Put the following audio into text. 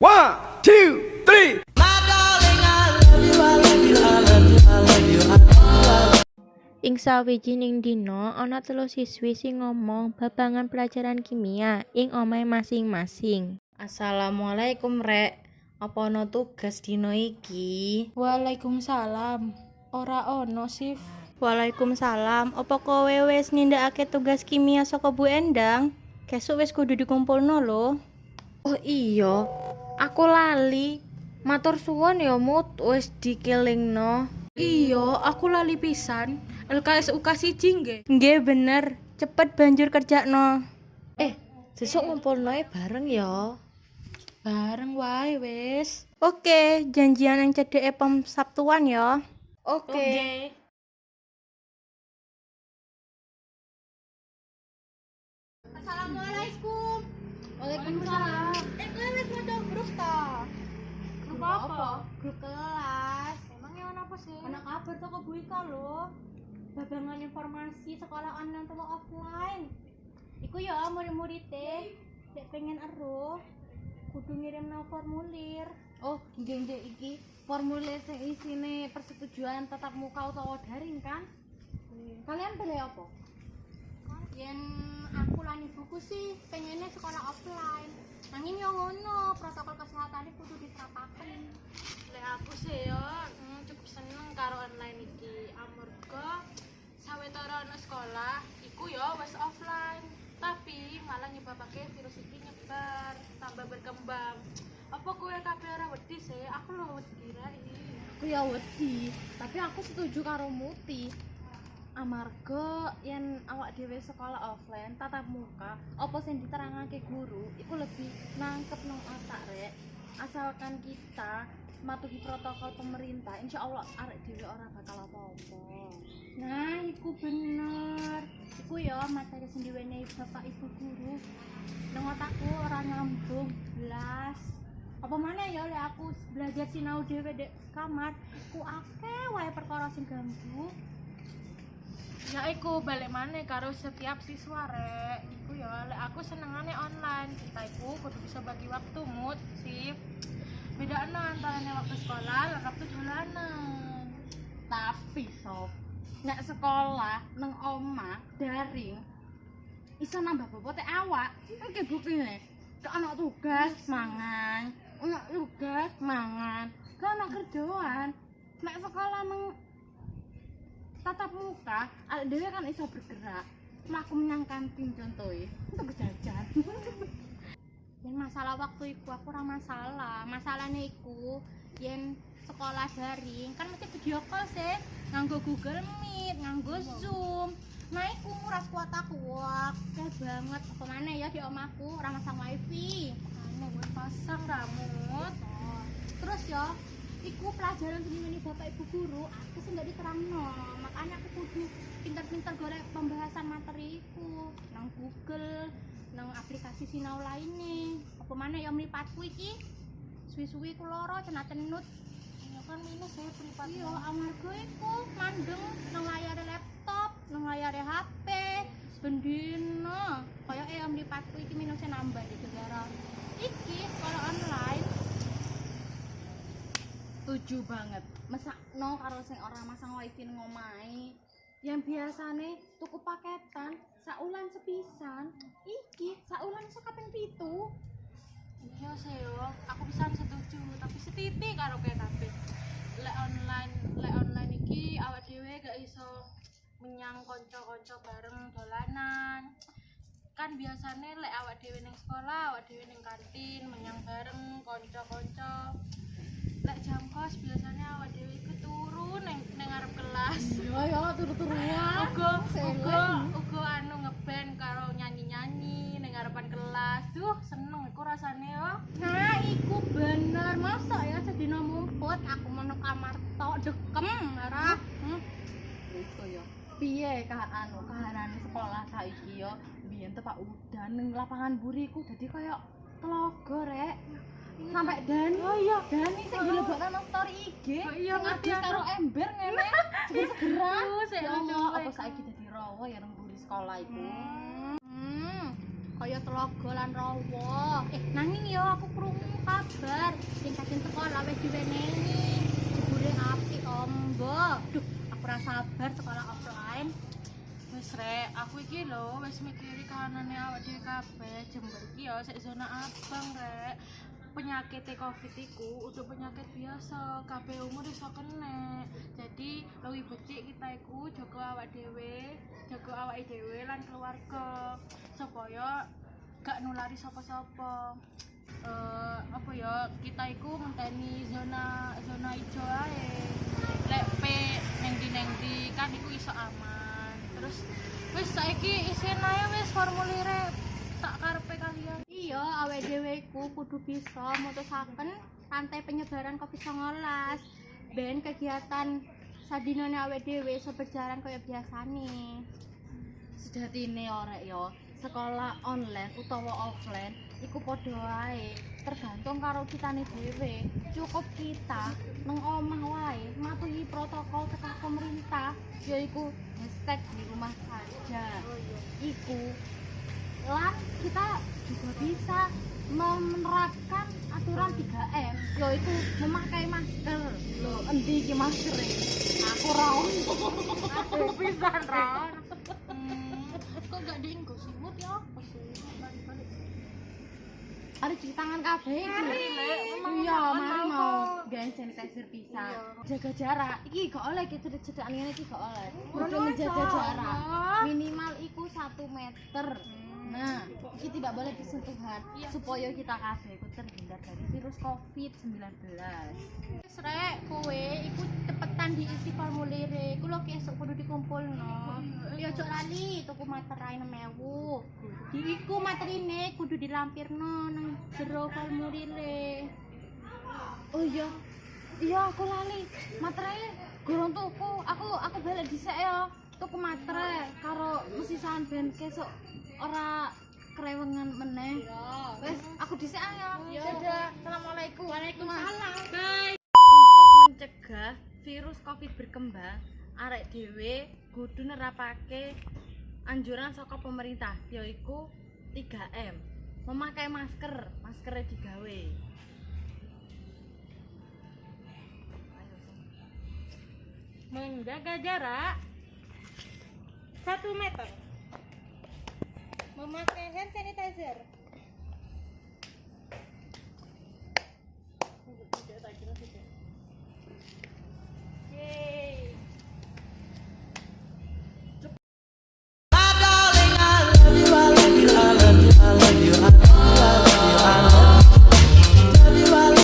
One, two, three. Ing sawijining dina ana 3 siswi sing ngomong babangan pelajaran kimia ing omahe masing-masing. Assalamualaikum, Rek. Apa ana tugas dina iki? Waalaikumsalam. Ora ono, Sif. Waalaikumsalam. Apa kowe wis nindakake tugas kimia saka Bu Endang? Kesuk wis kudu dikumpulno lho. Oh iya, aku lali. Matur suwun ya Mut, wis dikelingno. Iya, aku lali pisan. LKS UK siji nggih. Nggih bener, cepet banjur kerjakno. Sesuk ngumpulnoe bareng ya. Bareng wae wis. Oke, janjian yang cedeke pom Sabtuan ya. Oke. Assalamualaikum. Waalaikumsalam. Kowe wis maca grup ta? Grup apa? Grup kelas. Emangnya ono apa sih? Ana kabar toko Bu Ika lho. Babangan informasi sekolah online atau offline. Iku ya murid-muride nek pengen ero kudu ngirimno formulir. Oh, nggih iki formulir sing isine persetujuan tatap muka utawa daring kan? Kalian pilih apa? Yen aku lan ibuku sih pengennya sekolah offline. Nanging yo ngono, protokol kesehatan kudu diterapake. Lek aku sih ya cukup seneng karo online iki. Amarga sawetara ana sekolah iku ya wis offline, tapi malah nyebabake virus iki nyebar, tambah berkembang. Apa kowe kabeh ora wedi sih? Aku lho wedi rai. Aku ya wedi, tapi aku setuju karo Muti. Amarga yen awak dhewe sekolah offline tatap muka, apa sing diterangake guru iku lebih nangkep nang otak rek. Asalkan kita matuhi protokol pemerintah, insya Allah arek dhewe ora bakal apa-apa. Nah, iku bener. Iku ya materi sing diwenehi bapak ibu guru. Nang otakku ora nyambung blas. Apa mana ya lek aku belajar sinau dhewe dek kamar, ku akeh wae perkara sing ganggu. Ya iku balik maneh karo setiap siswa rek. Iku ya lek aku senengane online. Kita iku kudu bisa bagi waktu mood, sip. Bedane antara waktu sekolah lan waktu dolanan. Tapi sob, nek sekolah nang omah daring iso nambah bobote awak. Iki buktine. Gak ana tugas mangan, ana tugas mangan, gak ana kerjaan. Nek sekolah nang tatap muka, awake dhewe kan iso bergerak. Mlaku menyang kantin contohe, untuk jajan. Yen masalah waktu iku aku ora masalah. Masalahnya iku yen sekolah daring kan mesti video call sih, nganggo Google Meet, nganggo Zoom. Nah iku nguras kuat aku, akeh banget. Apa maneh ya di omahku ora masang wifi. Anu gue pasang ramut. Terus ya, iku pelajaran sing bapak ibu guru, aku sih nggak diterangno. Makanya aku kudu pinter-pinter golek pembahasan materi iku nang Google, nang aplikasi sinau lainnya. Apa mana ya mripatku iki suwi-suwi ku loro cenat-cenut. Ya kan minus ya privat. Iya, amarga iku mandeng nang layar laptop, nang layar HP, bendina. Kayak mripatku iki minusnya nambah di gara iki kalau online. Setuju banget. Mesakno karo sing ora masang wifi ning omahe. Yang biasane tuku paketan saulan sepisan, iki saulan iso kaping 7. Iya sih yo, aku bisa setuju, tapi setitik karo kowe kabeh. Lek online iki awak dhewe gak iso menyang kanca-kanca bareng dolanan. Kan biasane lek awak dhewe ning sekolah, awak dhewe ning kantin menyang bareng kanca-kanca. Lek jam kos biasanya awak dhewe iku turu ning ngarep kelas. Iya ya, turu-turuan. Uga anu ngeband karo nyanyi-nyanyi ning ngarepan kelas. Duh, seneng iku rasane yo. Nah, iku bener. Masa ya sedina mumput aku meneng kamar tok dekem ora. Iku ya. Piye kahanane sekolah saiki yo? Biyen tepak udan ning lapangan buri iku dadi kaya telaga rek. Sampai Dani. Oh iya, Dani sing dilebokno nang story IG. Oh iya, ngerti ngadus karo ember ngene. Seger-segeran. Sik Ya lucu Allah, kowe apa iku. saiki dadi rawa ya nang buri sekolah iku. Kaya telaga lan rawa. Nanging yo aku krungu kabar Sing kadang sekolah wis diweneni. Jebule apik ombo. Duh, aku ora sabar sekolah offline. Wis rek, aku iki lho wis mikiri kahanane awak dhewe kabeh. Jember iki ya sik zona abang rek. Penyakit Covid iku udah penyakit biasa, kabeh umur iso kena. Jadi luwih becik kita iku jaga awak dhewe, jaga awake dhewe lan keluarga supaya gak nulari sapa-sapa. Apa ya, kita iku ngenteni zona ijo ae. Lek pe neng ndi kan iku iso aman. Terus wis saiki isin ae wis formulire tak karepe kalian. Iya, awake dhewe iku kudu bisa mutusaken rantai penyebaran Covid-19. Ben kegiatan sadinane awake dhewe iso berjalan kaya biasane. Sejatine ora ya, sekolah online utawa offline iku padha wae, tergantung karo kitane dhewe. Cukup kita nang omah wae matuhi protokol tekan pemerintah, yaiku hashtag di rumah saja. Iku lan kita juga bisa menerapkan aturan 3M, yaitu memakai masker. Loh, endi iki masker? Aku ra Aku pisan ra. Kok gak dienggo simut ya apa sih? Balik-balik. harus cuci tangan kabeh iki. Iya, mari mau gawe sanitizer pisan. Jaga jarak. Iki gak oleh gitu cedek ngene iki gak oleh. Kudu menjaga jarak. Minimal iku 1 meter. Nah, iki tidak boleh bersentuhan supaya kita kabeh iku terhindar dari virus Covid-19. Wis rek, kowe iku cepetan diisi formulire. Iku lho esuk kudu dikumpulno. Ya aja lali tuku materai 6.000. Iku materine kudu dilampirno nang jero formulire. Oh iya. Iya, aku lali. Materai gorong tuku. Aku balik dhisik ya. Tuku materai karo mesisan ben kesuk ora kerewengan meneh. Wes, aku dhisik ya. Dadah. Assalamualaikum. Waalaikumsalam. Untuk mencegah virus Covid berkembang, arek dhewe kudu nerapake anjuran saka pemerintah, yaiku 3M. Memakai masker, maskernya digawe. Menjaga jarak 1 meter. Memakai hand sanitizer.